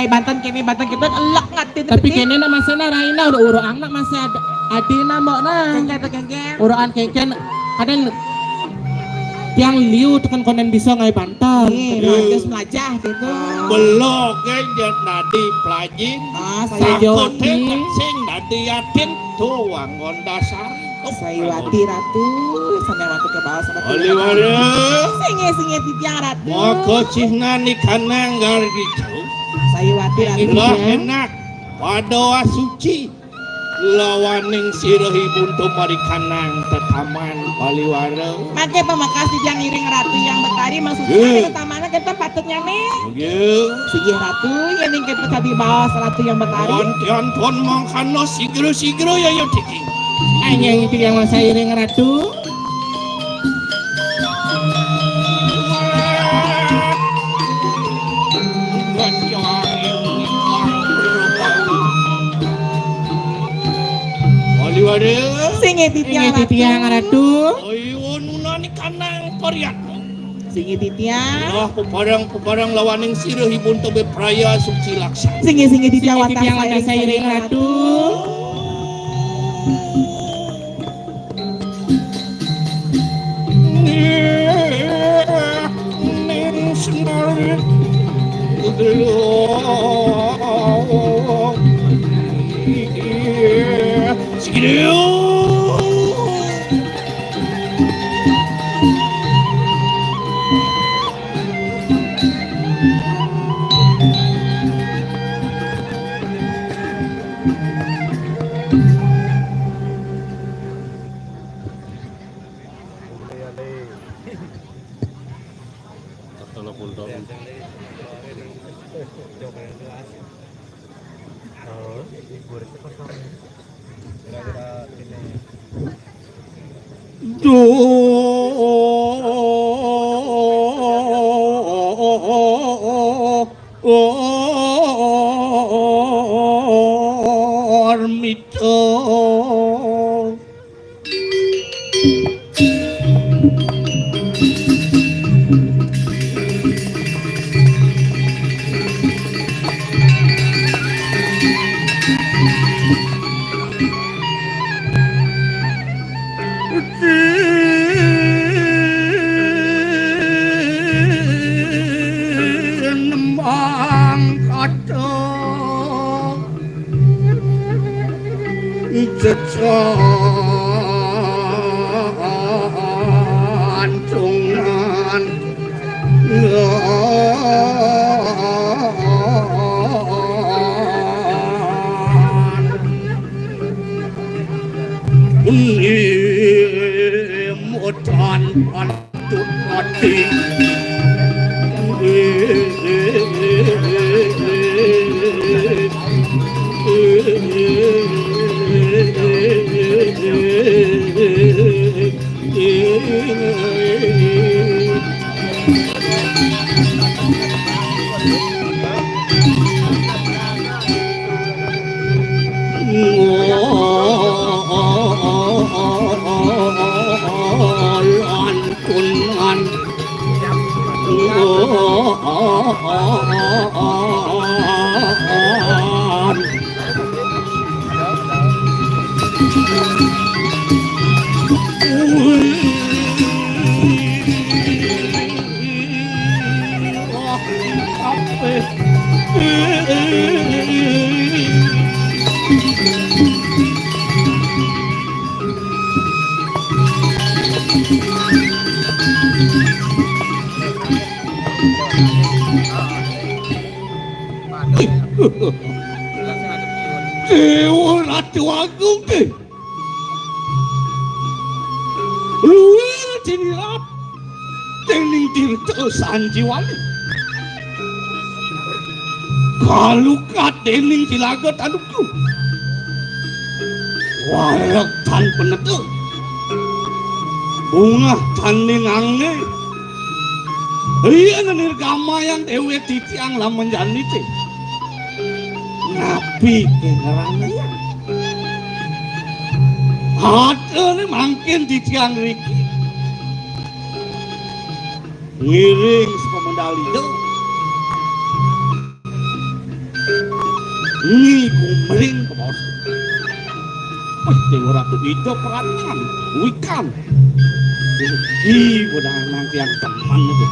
ngai Banten kene elak ngatin. Tapi kene na masana raina uruang nak masih ada adina mbok na. Kengkeng. Uruan kengken kadang yang liu tekan konen bisa ngai Banten. Terus melajah gitu. Belok genjet nadi pelajin. Saya Jawab sing nadi yatin tuang dasar. Saywati Ratu sampai waktu ke bawah sama Oliwara singe titiang Ratu maka cihna ni kanang gargi jauh Saywati Ratu lah enak padoa suci lawaning sirahi buntu mari kanang tetaman Oliwara make pemakasih yang iring Ratu yang betari maksudnya utamanya kita patutnya nih sige Ratu yang kita tadi bawah Ratu yang betari tuan mangkano sigro ya yo tiki yang itu yang masa iring Ratu. Singe titiang Ratu. Ayo nunani kanang koryat. Singe titiang. Lah peparang lawaning sirah ibun tobe praya suci laksana. Singe titiang watas iring Ratu. Dewa Ratu Agung ke luwih dinilap dening Tirta Sanjiwani kalukat dening Cilagot Anuku warak tan penetu bunga taning ange iya nirgamayang dewe titiang lamun janite nabi kengerana ya ada nih mungkin di tiang riki ngiring sama medali itu Ni kumring ke bos. Wih, Dewa Ratu itu perhatian, wikan. Ih, udah nanti yang teman itu.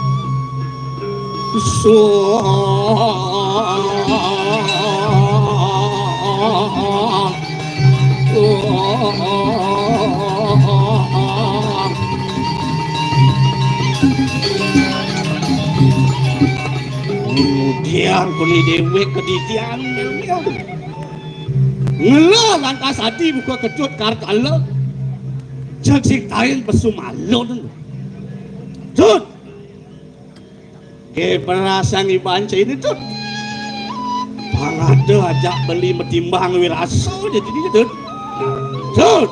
So. Kemudian kuni dewek keditian ngelah lantas hati buka kecut karkala jaksik tain pesumalon cut ke perasaan ibanca ini cut pangada ajak beli metimbang wiraso jadi gitu cut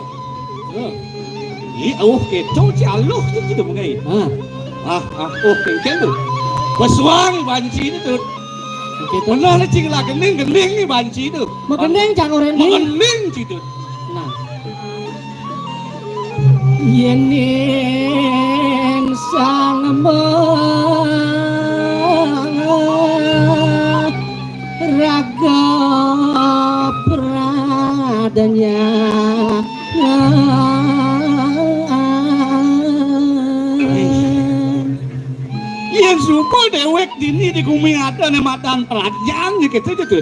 oh keco cialuh gitu mengai oh kengkeng tuh pesuang banci ini tuh benar lah cing lah gening nih banci itu Magendeng cak orang ini. magening gitu Nah. Yening sang raga pradanya yang suka dewek dini di kuming ada nih matan pelajang gitu gitu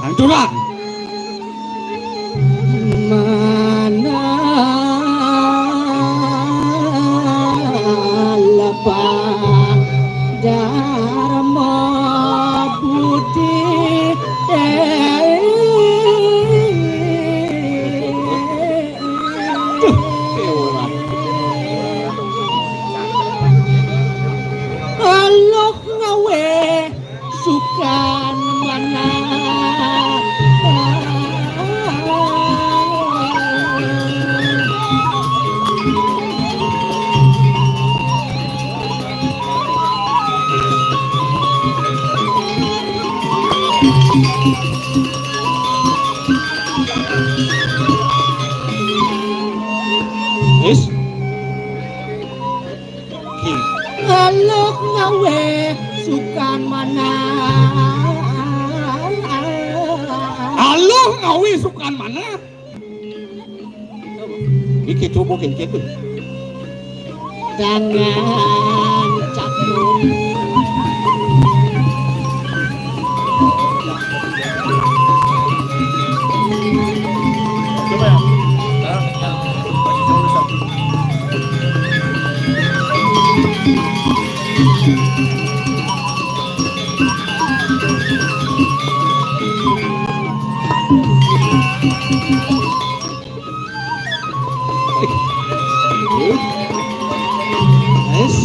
hancuran mana lepas dharma budi alok ngawe sukan mana yes alok ngawe sukan mana halo ngawi sukan mana iki coba kengkeng tuh dengan cakrung coba ya yes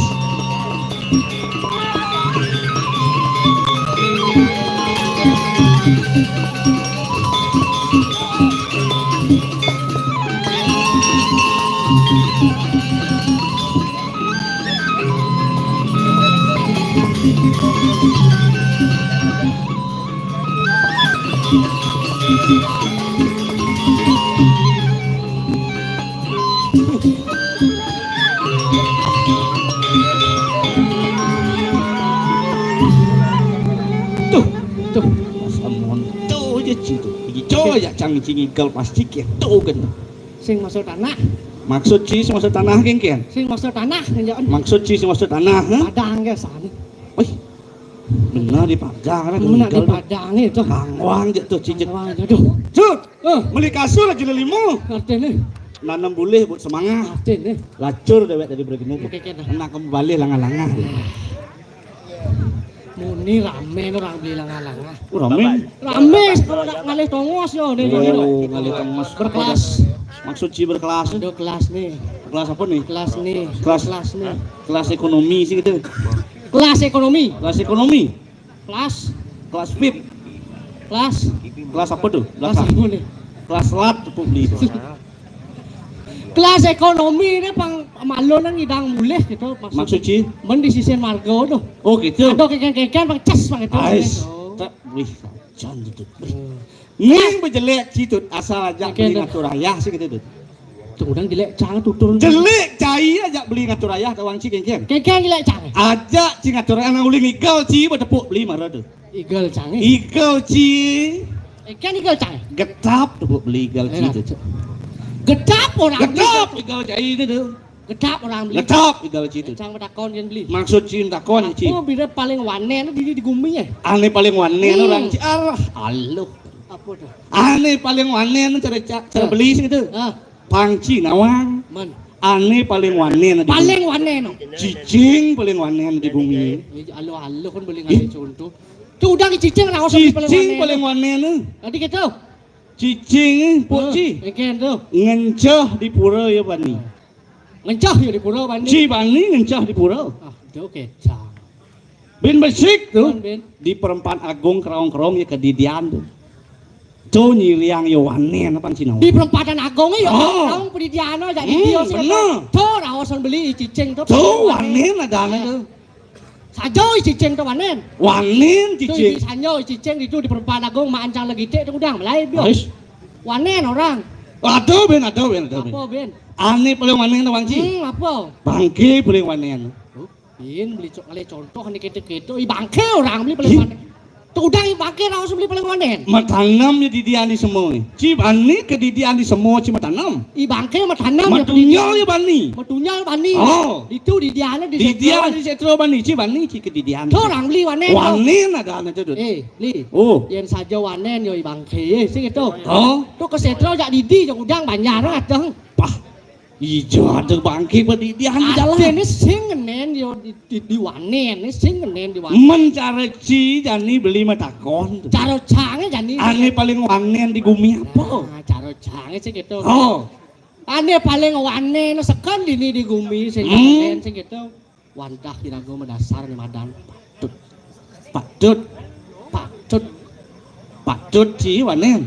tuh Pasamon tuh aja citu coba ya cang cingikal pasti gitu kan sing masuk tanah maksud cis masuk tanah kengkeng sing masuk tanah ngejaon maksud cis masuk tanah ha? padang ge san Wih, benar di Padang kan mana di meninggal padang itu kangwang jatuh cicit wah aduh cut beli kasur aja limo artene nanam boleh buat semangat artene lacur dewek dari bergena Oke, kena. enak kembali langa-langa muni rame orang beli langa-langa rame kalau nak ngalih tongos yo nih oh ngalih tengos berkelas maksud ci berkelas ada kelas nih kelas apa nih kelas nih Kelas. kelas nih kelas ekonomi sih gitu kelas ekonomi kelas ekonomi kelas kelas VIP kelas kelas apa tuh kelas apa nih kelas lat tuh beli kelas ekonomi ini pang malo nang idang mulih gitu maksud ci men di sisi marga tuh oh gitu ada keken-keken pang cas pang itu ais tak wih jangan gitu Ning bejelek citut asal aja Oke, beli tuh. ngatur ayah sih gitu tuh. tuh udang jelek cara tutur Jelek cai aja beli ngatur ayah ke wang ci kengkeng. keken jelek cara Aja ci ngatur ayah nang uling igal ci bertepuk beli marah tuh. Eagle canggih. Eagle Ci. Kan eagle canggih. Getap tuh beli Eagle Ci itu. Gedap orang. Getap Eagle Ci itu. Gedap orang beli. Getap Eagle Ci itu. Cang takon yang beli. Maksud cinta kon Ci. Apa bila paling wane di gumi ya? Ane paling wane orang Ci. Aluh. Apa tuh? Ane paling wane cara beli sih itu. Pangci nawang. Man. Ane paling wane Paling wane no. Cicing paling wane di bumi. Alo kan beli ngasih contoh. Tuh udah cicing lah usah Cicing paling wane nih. Tadi gitu. Cicing poci. Engken tuh. Ngencah di pura ya bani. Ngencah ya di pura bani. Ci bani ngencah di pura. Itu kecang. Ben besik tuh. Ben. Di perempat agung kerong-kerong ya kedidian tuh. Tuh nyiliang ya wane apa sih Di perempatan agung ya. Oh. Kamu pendidikan aja di dia. Tuh rawasan beli cicing tuh. Tuh wane ada tuh. Sajo cicing tuh wane. Wane Tuh cicing. sanyo cicing itu di perempatan agung mancang lagi teh udang melai bio. Ais. Wane orang. Ada ben. Apa ben? Ane paling wane tuh bangci. Apa? Bangke paling wane. Bin beli contoh kan gitu. I bangke orang beli paling wane. Tuh udang i bangke rawas beli paling wane. Matanam ya didian di semua. Ci bani kedidian di semua ci matanam. I bangke matanam Matunyal ya bani. Matunyal bani. Oh. Itu di diana di Didian di setro bani ci bani ci kedidian. Tuh orang beli wane. Wane ada itu tuh. Li. Oh. Yang saja wanen yo i bangke sing itu. Oh. Tuh ke setro jak didi jak udang banyak ateng. Pah. Ijo ada bangke berdidian di Ada jalan. ini sing ngenen yo di wanen, ini sing ngenen di wanen. Mencari ci jani beli matakon. Caro cange jani. Ane paling wanen di bumi apa? Caro cange sing gitu. Oh. Ane paling wanen sekan dini di gumi sing wanen sing gitu. Wandah kirago mendasar di madan. Patut. Patut ci wanen.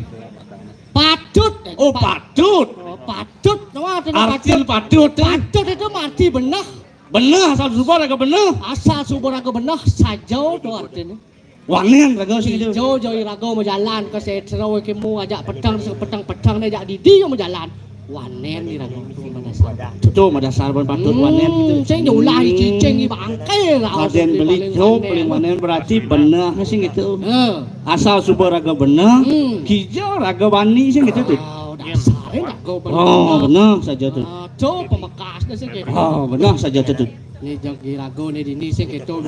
Patut. Oh patut. Patut. Artian patut. Patut itu mati benah. Benar asal subur agak benar. Asal subur aku benah saja tuh artinya. Wanen agak sih itu. Jauh irago mau jalan ke setro ke mu ajak petang nih ajak didi mau jalan. Wanen irago gimana sadar. Itu madasar ban patut wanen gitu. Saya nyulah cicing i bangkai lah. Aden beli jo paling wanen berarti benar sih gitu. Asal subur agak benar. Kijau agak wani sih gitu tuh. Dasarnya irago benar. Oh benar saja tuh. Jo pemekasnya sih gitu. Oh benar saja tuh. Nih jag irago nih dini sih gitu.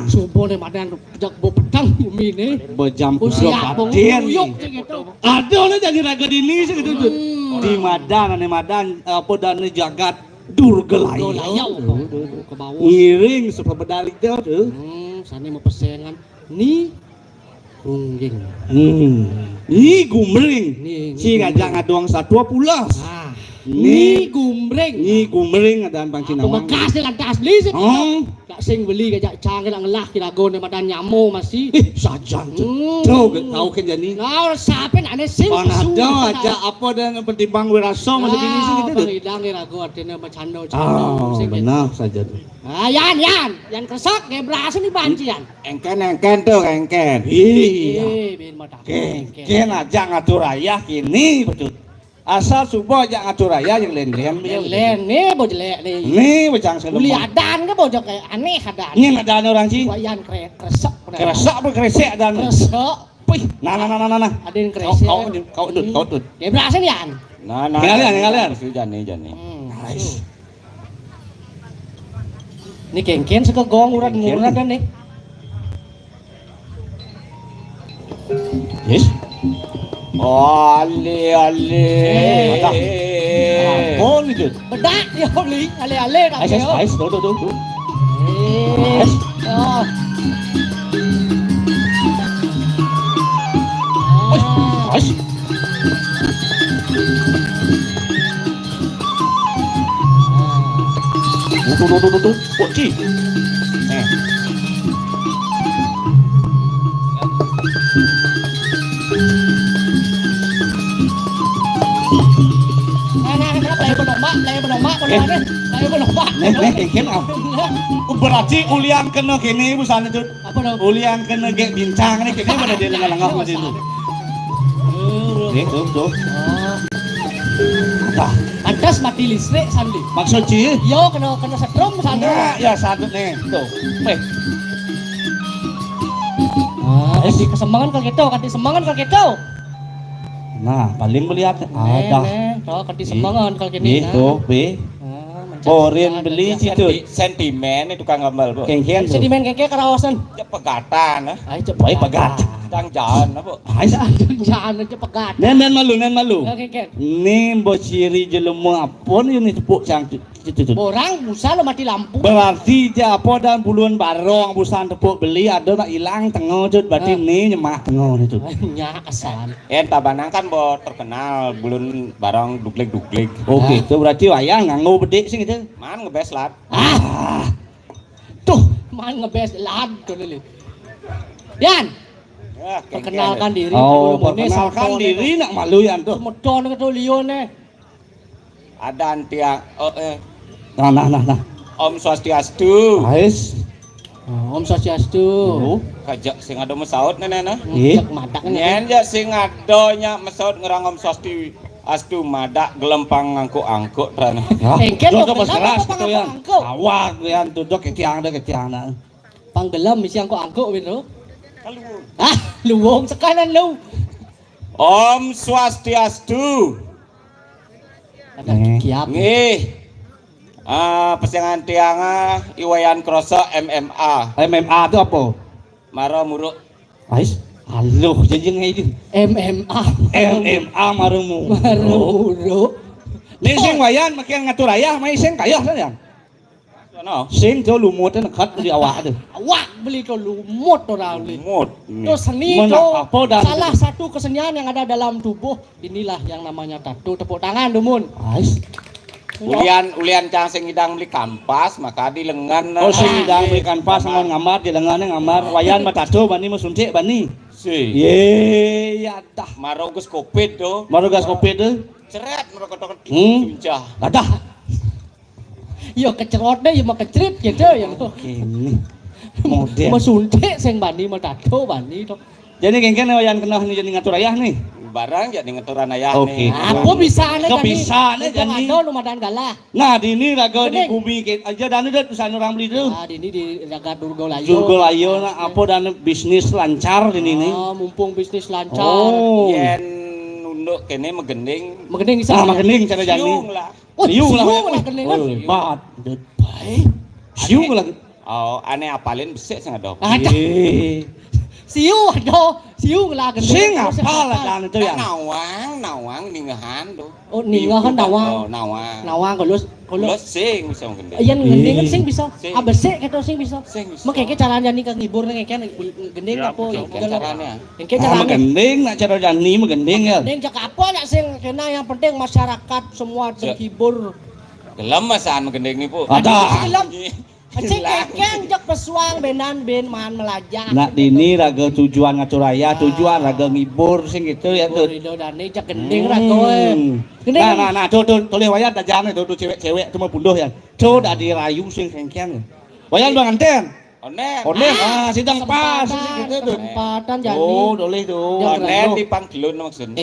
Subuh nih madan jak bo pedang bumi nih. Bejam Usia kapten. buyuk sih gitu. Ada oleh jadi raga dini sih gitu tuh. Di madan apa dan jagat durgelai. Ke bawah. Ngiring supaya bedalik tuh. Sana mau pesengan nih rungging. Ni gumring. Nih. Si ngajak ngaduang satwa pulas. Nih gumbreng. Ni gumring adaan pangci nawang. Bekas dengan asli sih. Oh, Gak sing beli gajak canggih lang lah kirago nih madan nyamu masih. sajan tuh. Tuh tahu kan jadi. Nah, siapa ane sing Panada aja apa dan pertimbang wiraso masa bini sih gitu tuh. Pangidang kirago artinya bercanda. Oh, benar saja tuh. Yan kesak kayak berasa nih banci yan. Engken tuh engken. Iya. Ben madak. Engken aja ngatur ayah kini betul. Asal subuh aja ngatur ayah yang len-len. Len nih bojol nih. Nih bocang selama. Uli adan ke bojol kayak aneh adan. Ini ada orang sih. Wayan kresek. Keresak berkresek ada. Kresek. Wih, nah. Ada yang kresek. Kau tut. Kayak berasa nih yan. Nah, Ngalian. Jani. Nice. Ini kengken suka gong urat dan nih. Yes. Ale. Oh, gitu. Bedak dia beli ale dah. Nice. Tuh. Oh. Nice. Tuh. Poci. Ken berarti ulian kena kene busan itu. Apa dong? Ulian kena gek bincang nih kene pada dia lengah macam itu. Tuh. Apa? Antas mati listrik sandi. Maksud sih? Yo kena setrum sandi. Ya satu nih. Tuh. Di kesemangan kalau gitu, kan disemangan kalau gitu. Nah, paling melihat ada. Toh kan disemangan kalau gini. Gitu, be. Borin beli situ. Sentimen itu tukang gambar, Bu. Kengkian tuh. Sedimen keke karawasan. Ya pegatan, Ay, Baik pegat. Tang jalan, Bu. Ais. Jangan aja pegat. Nen malu. Keke. Nih mbok ciri jelemu apon ini tepuk cang itu. Orang busa lo mati lampu. Berarti apa dan buluan barong busan tepuk beli ada nak hilang tengah jut berarti nih nyemak tengah itu. Nya asan. Tabanang kan bo terkenal belum barang dugleg. Oke, itu berarti wayang nganggo bedek sing itu. Man ngebes lat. Tuh, Man ngebes lad tuh lili. Yan, Ya, perkenalkan diri. oh, dulu, Mone, perkenalkan Sabtone, diri nak malu ya tuh. Medon ke tuh lione. Ada antia Nah. Om Swastiastu. Ais. Om Swastiastu. Kajak sing ada mesaut nenena. Iya. Jak madak Nyen ya sing adonya mesaut ngerang Om Swastiastu madak gelempang ngangkuk-angkuk rana. Engkel Dok dok, keras kenapa gitu ya. angkuk? Awak ya tuh dok ketiang nah. Panggelam misi angkuk wino. Halo. Luwung sekanan lu. Om Swastiastu. Ada kiap. Nggih. Pesengan tianga iwayan kroso MMA. MMA itu apa? Maro muruk. Ais. Halo, jajeng itu. MMA. MMA marumu. Maruru. Nih sing wayan makin ngatur ayah, mai sing kayah sayang. Sono. Sing jo lumut nekat di awak tuh. Awak beli tuh lumut orang beli. Mut. Itu seni Mana tuh. apa dan- Salah satu kesenian yang ada dalam tubuh. Inilah yang namanya tato. Tepuk tangan Dumun. Ais. Ulian cang sing ngidang beli kampas maka di lengan. Oh sing dang berikan pas ngon ngamar di lengannya ngamar wayan matato bani musuntik bani. Si. Ye ya dah. Maro gus kopit do. Maru gas kopi tuh. Ceret maro kotok Hmm. suncah. Dadah. Yo kecerot deh, yo mau kecerit gitu ya. Ini model. Mau suntik sing bani mau tato bani tuh. Jadi kengken wayan kena nih jadi ngatur ayah nih. Barang jadi ngeturan ayah Oke. nih. Aku bisa nih Kebisa nih, Jani. Ada lumayan galah. Nah di ini raga di Bening. bumi aja dan udah pesan orang beli tuh. Ah, di ini di Raga Durgo Layo. Jurgo layo na apa dan bisnis lancar di ini. Ah, mumpung bisnis lancar. Oh. Yen nunduk kene megending. Mengening bisa. Ah makening cara jani. Siung lah. Oh, Siung lah. siung lah kening. Oh, hebat. Baik. Siung lagi. Oh, aneh apalin besek sing ada. Ada. Eh. Siu ada. Siung lah kening. Sing apa lah dan itu ya. Nawang ningahan do. Oh, ningahan nawang. Oh, nawang. Nawang kolus Lo sing bisa megending. Ayan ngending kan sing bisa. Sing. Abesek gitu sing bisa. Sing bisa. Makanya caranya nih kang hibur nih kan gending Ya, apa betul, caranya. Yang Ah caranya. makening nak cara jani makening ya. Gending jak apa ya sing kena yang penting masyarakat semua terhibur. Gelem masaan megending nih, Bu. Ada. Gelem. Cek kekeng jak pesuang benan ben man melajah. Nak dini raga tujuan ngatur ayah, tujuan raga ngibur sing gitu ya tuh. Rido dani jak gending ra kowe. Gending. Nah, tuh leh wayan tak jangan tuh cewek cuma punduh ya. Tuh dah dirayu sing kengkian. Wayan bang anten. Onen. Onen, sidang pas gitu tuh. Kesempatan jadi. Oh, boleh tuh. Yang Onen di Panggelun maksudnya.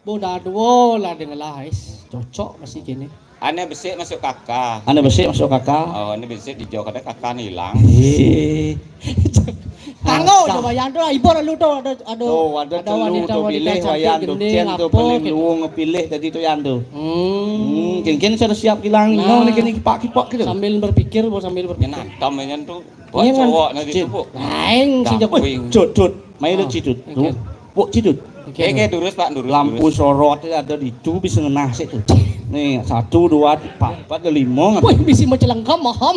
Boda dua lah dengan lahis. Cocok masih gini. Aneh besek masuk kakak. Anda bersih masuk kakak. Oh, ini besek di jauh kadang kakak hilang. Tanggo coba yang tuh ibu lu tuh ada Tuh, ada telu tuh pilih wayan tuh cien tuh paling luang ngepilih tadi tuh yan tuh. Kengkian sudah siap hilang. Nah. No, ini kini kipak gitu. Sambil berpikir, sambil Ya berpikir. nantam ya tuh. Buat Iya, kan? cowok nanti Cin. tuh, Bu. Lain si Joko. Wing. Cut, main Ah, cidut. oke. Tuh, pok cidut. Kayak durus Pak, durus. Lampu durus. sorot ada di itu bisa ngenah sih tuh. Nih 1, 2, 4, 5 Wih, bisa mencelengkam maham.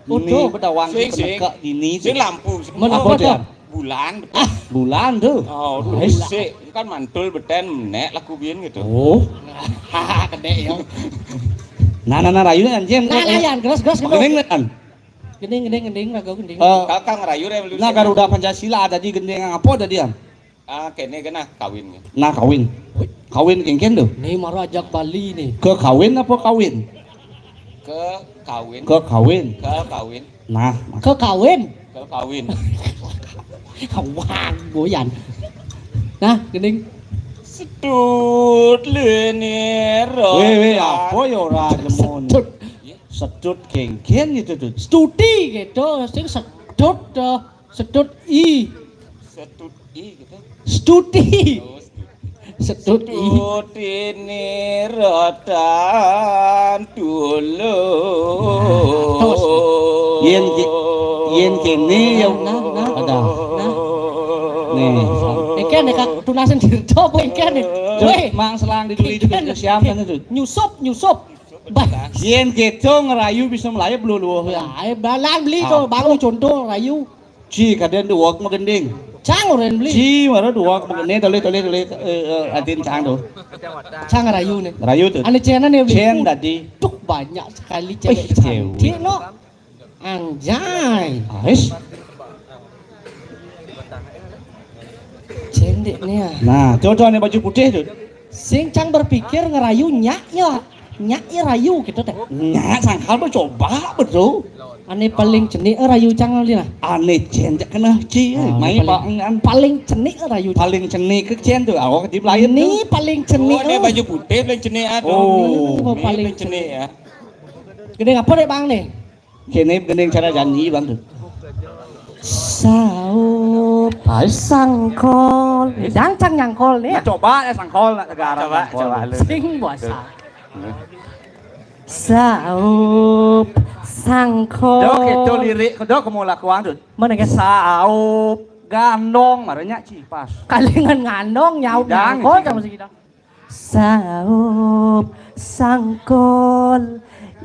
Ini pedawang Sing, sing. penegak dini Sing lampu. Mana Apa apa tuh? tuh? Bulan. Bulan tuh. Oh, Nice. besek. Kan mantul beten menek laku biyen gitu. Oh. Hahaha, gede ya. Nah, rayunya anjing. Nah, layan, geras Gendeng kan. gending, raga gending. Kakak ngerayu revolusi. Nah, Garuda Pancasila ada di gendeng apa ada dia? Kene kena kawin. Nah, kawin. Kawin kengken tuh. Nih maro ajak Bali nih. Ke kawin apa kawin? Ke kawin. Ke kawin. Ke kawin. Nah, Ke kawin. Ke kawin. Wah, goyan. Nah, gending. Sedut lenero. weh apa ya ora lemon. Sedut. Sedut kengken itu tuh. Studi gitu, sing sedut Sedut I. Setut i gitu. Studi. Oh, Sedut I. Setut ini rotan dulu. Terus. Yen kene ya ada. Nih. Ikan nih kak tunasan dirto apa ikan nih? Weh, Mang selang diduli juga siam kan itu. Nyusup. Bah, Yen gitu ngerayu bisa melayap luluh ya. ya, balan beli tuh, baru contoh rayu. Ci kadang duak magending. Cang orang beli. Ci mana duak magending tole atin cang tuh. Cang rayu nih. Rayu tuh. Ane cena nih beli. Cen tadi. Tuh banyak sekali cewek Wih, cantik no. Anjay. Ais. Cendek nih ya. Nah, coba nih baju putih tuh. Sing cang berpikir ngerayu nyak ya rayu gitu teh. Nyak sangkal coba betul. Ane paling cenik rayu cang li nah. Aneh cen jak kena ci. Main paling cenik rayu. paling cenik ke cen tuh. Awak di pelayan Ini paling cenik. Oh, ini baju putih paling cenik aduh. Oh, Ini paling cenik ya. Gede apa deh bang nih? Kene gendeng cara janji bang tuh. Saup sangkol. Cang nyangkol nih. Nah, coba ya sangkol nak negara. Coba lu. Sing bahasa. Saup sangkol. Dok itu lirik, dok kamu lakukan tuh. Mana guys? Saup gandong marahnya cipas. Kalingan ngandong nyaut Dang, nyangkol sing. sama si kita. Saup sangkol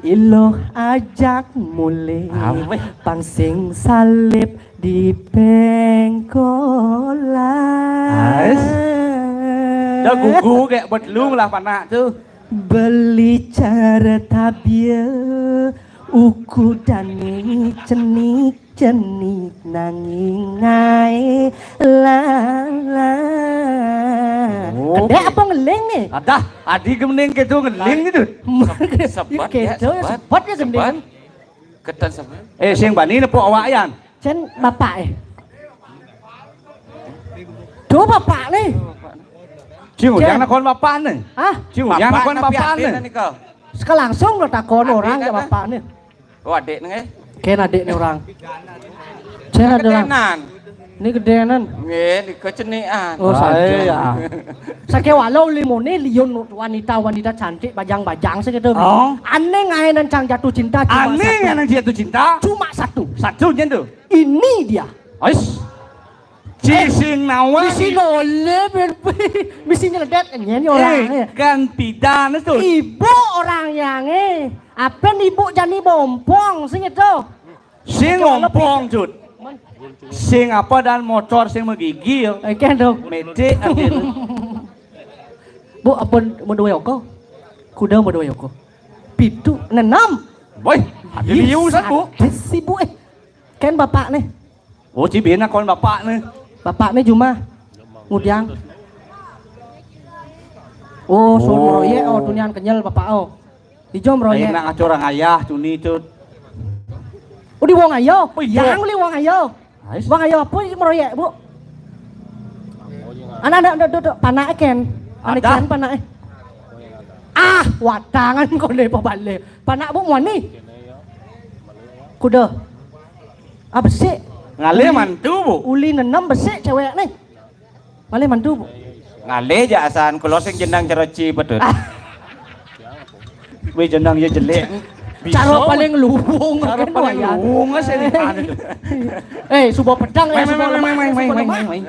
iloh ajak mulai Apa? pangsing salib di pengkolan. Dah gugu kayak bedlung lah panak tuh. Beli cara tabia uku dani cenik nanging ngai lala. Oh, Kedek apa ngeling nih? Ada, adi gemening gitu ngeling gitu. Sebat ya, Gitu, sebat. sebat ya gendeng. Ketan sebat. Sing bani nepuk awak yan. Cen bapak Duh bapak nih. Cium yang nakon bapak nih. Hah? Cium yang nakon bapak nih. Sekarang langsung lo takon Adik orang kan, ya bapak nih. Oh, adik nih. Ken adik nih orang. Cen ada orang. Ketenan. Ini gedeanan. Nggih, di kecenian. Oh, saja. ya. Sake walau limone lion wanita cantik bajang-bajang segitu. Oh. Aneh ngainan cang jatuh cinta cuma Aneh satu. yang jatuh cinta. Cuma satu. Satunya tuh. Ini dia. Ais. Cising nawa. Misi nole misi nyeledet ini orang. Kan pidana tuh. Ibu orang yang apa ibu jani bompong sing itu. Sing ngompong cut. Sing apa dan motor sing menggigil. Kan dong. Mede akhirnya. Bu apa mau dua yoko? Kuda mau dua yoko. Pitu nenam. Boy, ada liu san bu. Si bu kan bapak nih. Oh, cibina kon bapak nih. Bapak nih cuma ngudiang. Oh, sun roye oh tunian kenyal bapak oh. Dijom roye. Ayo nak orang ayah tuni cut. Oh di wong ayo. Oh, iya. Yang li wong ayo. Ais. Wong ayo apa iki meroye, Bu? Anak panak ken. Anak Ada. ken panak. Ah, wadangan kok le pabale. Panak Bu moni. Kuda. Ah besik. Ngale mantu bu. Uli nenem besik cewek nih. Male mantu Bu. Ngale ja asan kula sing jenang cereci pedut. Wih jenang ya jelek. Cara paling luwung Cara kan paling wayan. lunga sih di mana tuh. Subuh pedang ya subuh lemah. Main.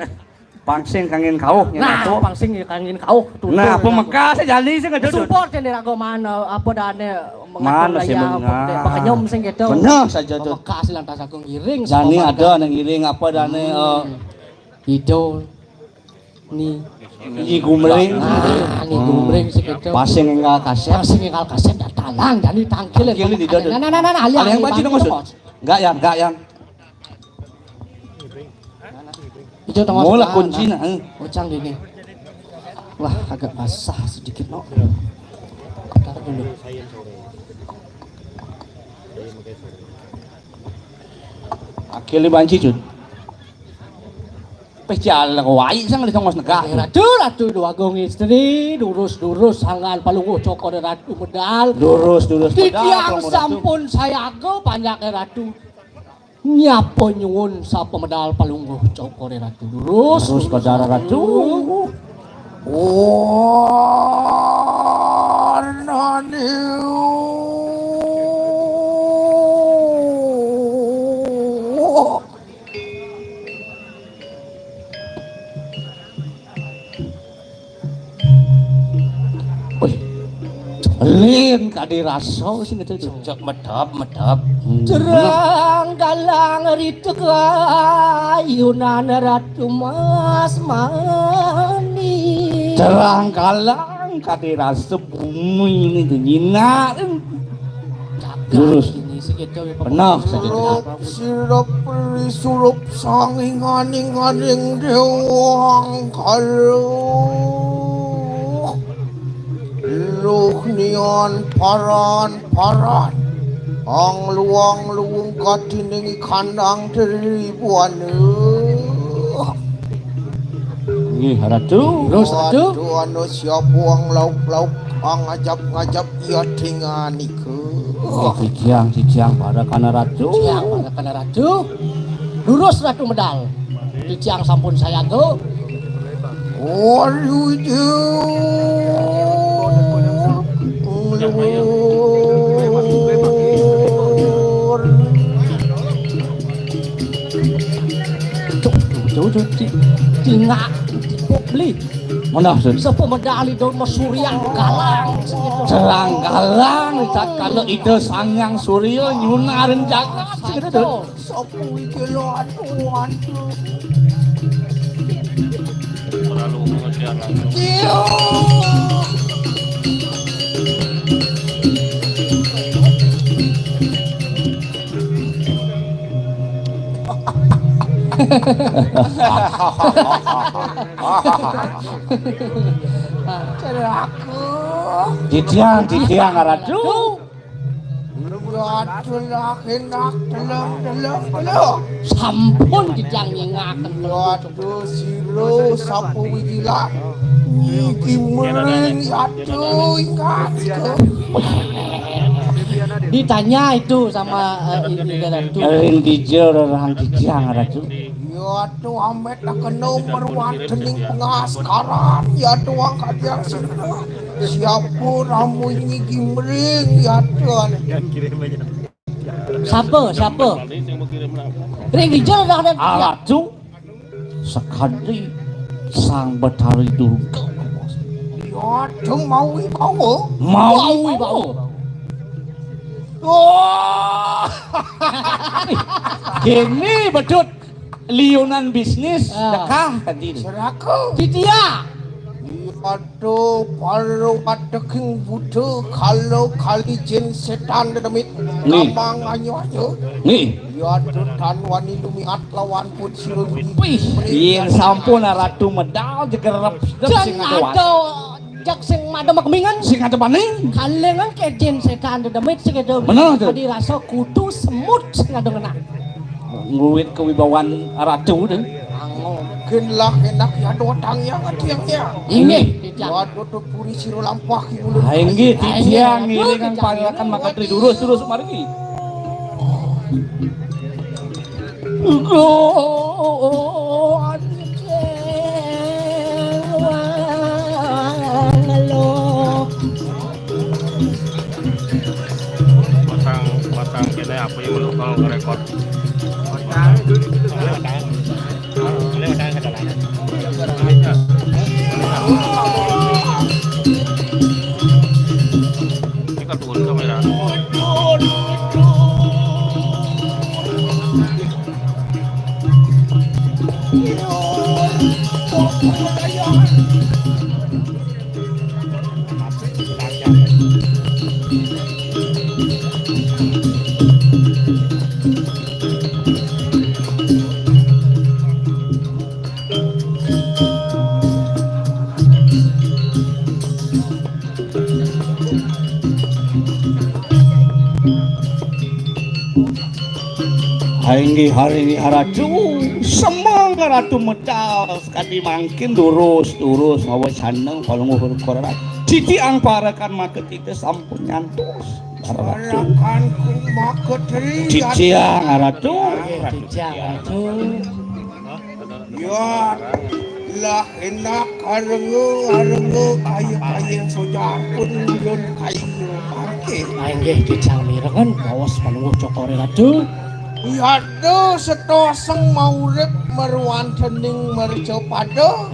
Pangsing kangen kau. Nah, pangsing kangen kau. Nah, pemekah saya jadi sih ngeduduk. Support yang dirago mana apa dane Mana sih mengah? Pakanyom sing gitu. Benar saja tuh. Bekas lantas aku ngiring. Jani ada nang ngiring apa dane Idol. Nih. Iki gumring. Nih gumring sing gitu. Pasing enggak kaset. Pasing enggak kaset datalang dan ditangkil. Tangkil di dodot. Nah, Ada yang baju maksud? Enggak yang. Itu tengah. Mola kunci nah. Ucang gini. Wah, agak basah sedikit no. Taruh dulu. Akhirnya banci cut. Pecah wai sang di tongos negah. Ratu dua gong istri durus sangan palunguh coko de ratu medal. Durus Tiang sampun saya ke banyak ratu. Nyapa nyuwun sapa medal palungguh cokore ratu lurus kadara ratu. Lin kadiraso sing itu cocok medap. Cerang galang ritu kayunan ratu mas mani. Cerang galang kadiraso bumi ini nyina. Lurus ini segitu penuh saja. Sirup surup sanging-aning dewang kalau luh nion paran ang luang luung katining kandang ribuan Nggih ratu. Terus ratu. anu siapuang lauk ang ngajap ia tingani ke Ciciang pada kana ratu. Ciang pada ratu. Lurus ratu medal. Ciciang sampun saya go. Tingak beli Mana sih? sapa medali daun masuriang galang Cerang galang kalau itu sangyang surya nyunarin jagat gitu. sapu iki lo aduan Terlalu mengejar Ciciang ratu. sampun dijang nyengaken Aduh silo sapu wigila iki mering aduh ingat ditanya itu sama ini ratu Ring dijer orang ciciang ratu. ya aduh amet nak kena merwatening pengaskaran ya doang kajang sila siapa ramu ini gimring ya tuan siapa ring dijer dah ada Ratu sekali sang betari durga. ya aduh mau ibawa Mau Gini bedut liunan bisnis dekah tadi. seraku Titia aduh paru padeking budu kalau kali jin setan demit Nih. kamang anyo Nih, ya aduh tan wani lumiat lawan pun siru yang sampun ratu medal jegerep sedep sing atuan. jak sing madem kemingan Sing atu paning. kalengan kejen setan demit sing itu Bener tuh. dirasa kudu semut sing ada ngena Nguwit kewibawaan ratu deh. mungkin lah enak ya dotang yang atiangnya ini titia waduh tuh puri siru lampah ibulun Hainggi titiang ngiringan panglakan maka tri durus margi. Pasang kena apa yang belum kalau ngerekod. Kita turun kamera. Hainggi hari ratu semang ratu medal sekali mangkin durus awas saneng kalau nguhur korat titiang parakan maka kita sampun nyantos Barakan ku maketri Ciciang Ratu. Dijang ratu. ya lah enak arengu kaya sojar pun yun kayu pake Nggih dijang mirengan bawas panungguh cokore ratu. yado setoseng maurip meruan dening merjo pado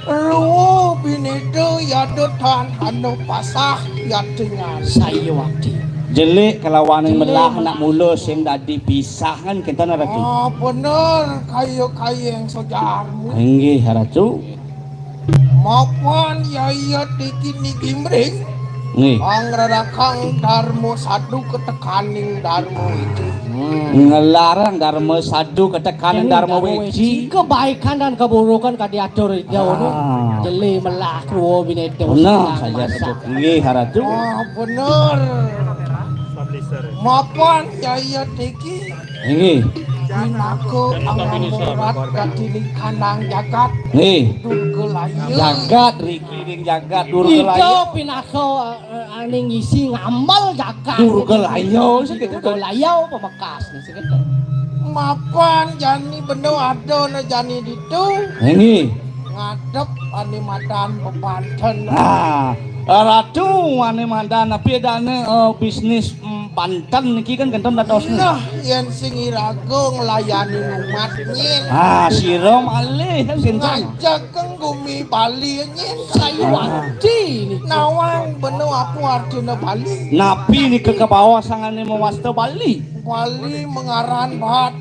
ruwo binedo yado tan hano pasah yadengan Saya wakti. Jelik kelawanan melah nak mula sing dadi pisah kan kita Ratu. oh bener kayu yang sojarmu Nggih Ratu. maupun ya dikini gimring Nggih. Angradakang darmo sadu ketekaning darmo itu. Ngelarang dharma sadu ketekanan dharma weji. Kebaikan dan keburukan kadiatur jauh nu. Ah. Jeli melah kruwo binedo. Nah, saja sebut nggih Ratu. Oh bener. Mapan yaya teki Nggih. Dinaku angamurat katini kandang jagat Nggih. Durgelayu Jagat riki ring jagat Itu durgelayu. pinako aning isi ngamal jagat. Durgelayu segitu. Durgelayu pemekas nih segitu. Mapan jani beno ado na jani ditu Nggih. Ngadep animadan bebanten Nah, Ratu ane mandan tapi dane bisnis Banten niki kan kenton dadosna. Nah yang singi rago ngelayani umatnya Ah, sira malih kan kenton. Ngajak keng gumi Bali nyin Saya wakti nih. Nawang beno aku arjuna Bali Napi ni ke bawah sangane mewasta Bali. Bali mengaran bat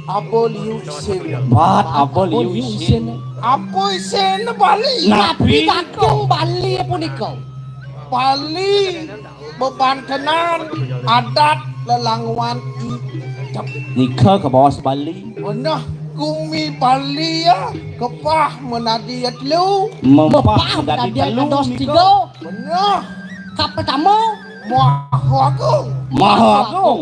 aboliu isin Bat abol yusin. Apa isin Bali? Nabi kakung Bali punika. Bali bebantenan adat lelangwan ijab Nika ke bawah Bali. Benah gumi Bali ya kepah menadiat lu Mempah Mepah dari dari telu dos nika. tiga. Benah Kap pertama, mahu agung Maha Agung.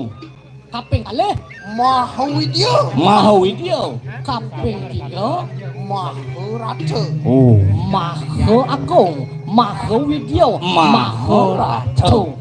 kaping kalih, mahu widya Maha Widya. kaping tiga, mahu rata Oh. Maha Agung, Maha Widya, Maha Ratu.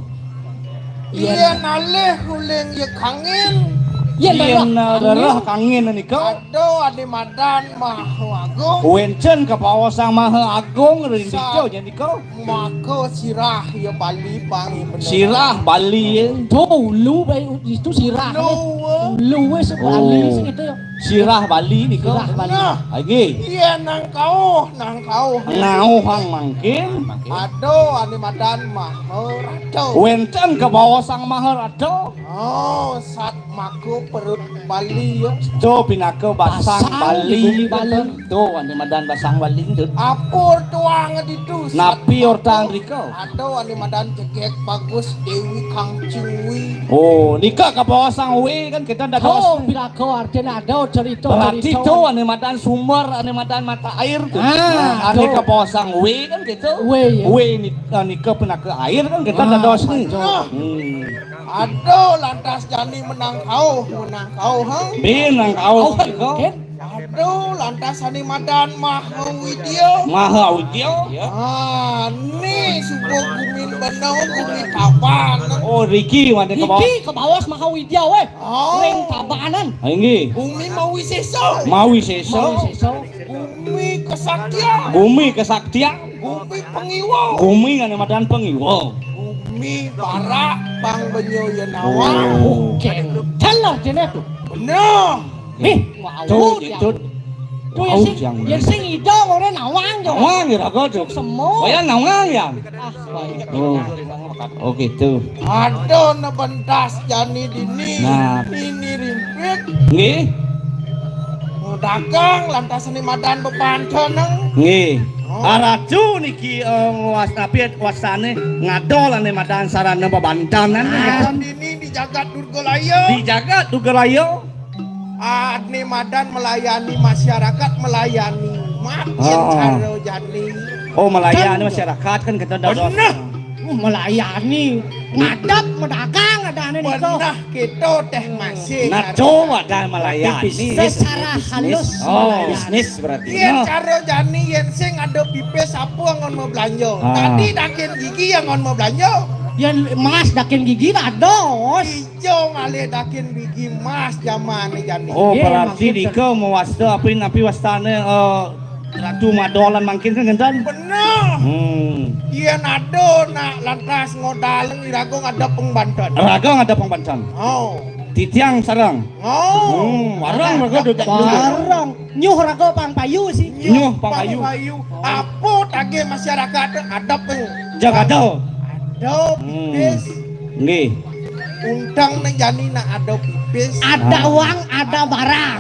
Iya nalih huling ya kangin Yen Yen darah darah kangen nika. Ado adi madan mahu agung Wencen ke bawah sang Maha Agung ring dijo jen nika. Maka sirah ya Bali pangi bener Sirah Bali. dulu itu sirah. Nuwa Lu wis Bali Oh. segitu. Sirah Bali nika. Sirah Bali. Nah Lagi. iya nang kau Ngau hang mangkin. Ado adi madan mahu rata Wencen ke bawah sang Maha Ratu. Oh sat maku perut Bali ya Jo pinake basang Basang Bali di Bali. Tu ane madan basang Bali tu. Apur tuang ditu Napi ortang riko. Ado adi madan cegek bagus Dewi Kang Ciwi Oh, nika ke bawah sang we kan kita dah Oh, dos. bila kau artinya ada cerita. Berarti tu ane madan sumber, ane madan mata air tu. Ah, Ane tu. ke bawah sang we kan gitu. We, ya. We nika pinake air kan kita dah dos ni. Nah Ado lantas jani menang kau ha Binang kau riko. Ado lantas ani madan mahu widya Maha Widya. Ni subuh gumin benau gumin kapan Oh, Riki ane ke bawah. Iki ke bawah Maha Widya weh. Oh. Ring tabanan. Ingi. Bumi mau wiseso Mawi Mau seso. seso. Bumi kesaktian Bumi kesaktian. Bumi pengiwo Bumi ane madan pengiwo. Bumi barak bang benyo yenawa Oke. Telah jenis tu. Bener Wow. Tu itu. Tu yang sing idong orang nawang jo. Nawang ya raga tu. Semua. Bayang nawang ya. Ah, baik. Oh gitu. Ado na bentas jani dini Nah. Ini rimpit Nggih. dagang lantas ani madan bebanten Nggih. Araju niki wasane ngadol ane madan sarana bebantanan Dini di jagat Durgalayo dijaga Tugalayo. Ani madan melayani masyarakat melayani umat yang Oh. karo jani Oh melayani masyarakat kan kita dah Bener. Melayani, ngadap, medagang ada nih niko. Benar kita teh masih Nah coba dah melayani. Secara halus. Oh, melayani. berarti. Yen karo jani yen sing ada pipes sapu ngon mau belanja. Ah. Tadi dakin gigi yang ngon mau belanja. Ya mas dakin gigi ados. Ijo ngale dakin bigi mas zaman jani. Oh, Iya, berarti maksudnya. Dika mau wasta api wastane Ratu Madolan mangkin kan gendan. Bener. Iya nado nak lantas ngodalen irago ada pengbantuan. Raga ada pengbancan. Oh. Titiang sarang. Oh. Warang raga duduk. Barang. Nyuh raga pang payu sih. Nyuh pangkayu. Apa tage masyarakat ada peng. Jaga dao. Ada pipis. Nggih. Undang nang jani nak ada pipis. Ada uang, ada barang.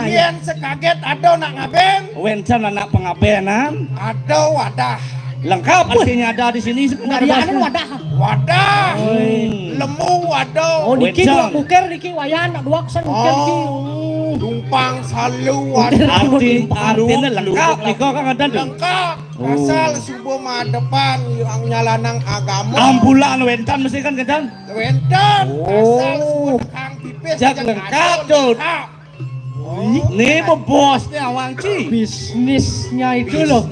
Yen sekaget ada nak ngaben. Wencan anak pengabenan. Ada wadah. Lengkap artinya ada di sini Ngadianan wadah. Wadah. Oi. Lemu wadah. Oh niki Wencang. dua buker niki wayan nak dua kesan buker niki. Dumpang salu wadah. Artinya lengkap Dika kan ada tuh. Lengkap. Asal subuh mah depan yang nyalanang agama. Ambulan wencan mesti kan gendan. Wentan. Oh. Asal subuh kang pipis. Jak jeung lengkap, ada Dut. lengkap. Nih bosnya Wang Ci. Bisnisnya itu loh.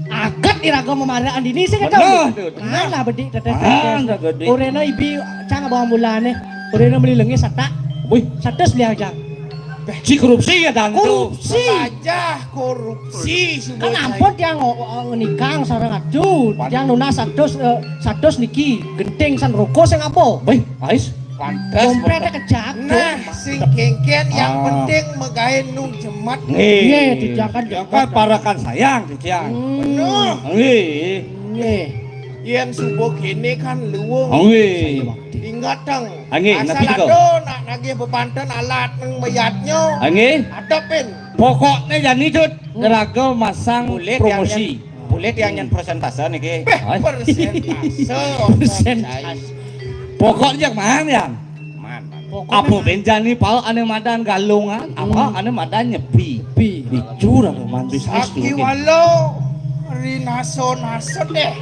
Akad iraga memaraan dini sih kan Benar, Dut. Mana bedik teteh. Mana gede. Orena ibi cang abang ambulane. Orena beli lengi sata. Wih, Sates beli aja. si korupsi ya dan tuh. Korupsi. Aja korupsi subuh. Kan ampun yang nikang sareng adu. Yang nuna sados niki genting san roko sing apa? Wih, Ais. Dompetnya kejak. Nah, sing kengken yang Ah. penting megahin nu jemat. Iya, dijakan Kan parakan sayang, Titiang. Bener. Nggih. Iya. Yen subuh kini kan luwung. Nggih. Ingat dong. Nggih, Asal nanti kau. ada nak nagih bebanten alat nang mayatnya. Nggih. Ada pin. Pokoknya jadi Dut, Raga masang Bulet promosi. Bulet yang nyen persentase niki. Ay. Persentase. Pokoknya mana yang? Man. Apa benjani pau ane madan galungan, apa ane madan nyepi. Bi. Dicurang man bisnis Aki tuh. walau rinaso naso deh.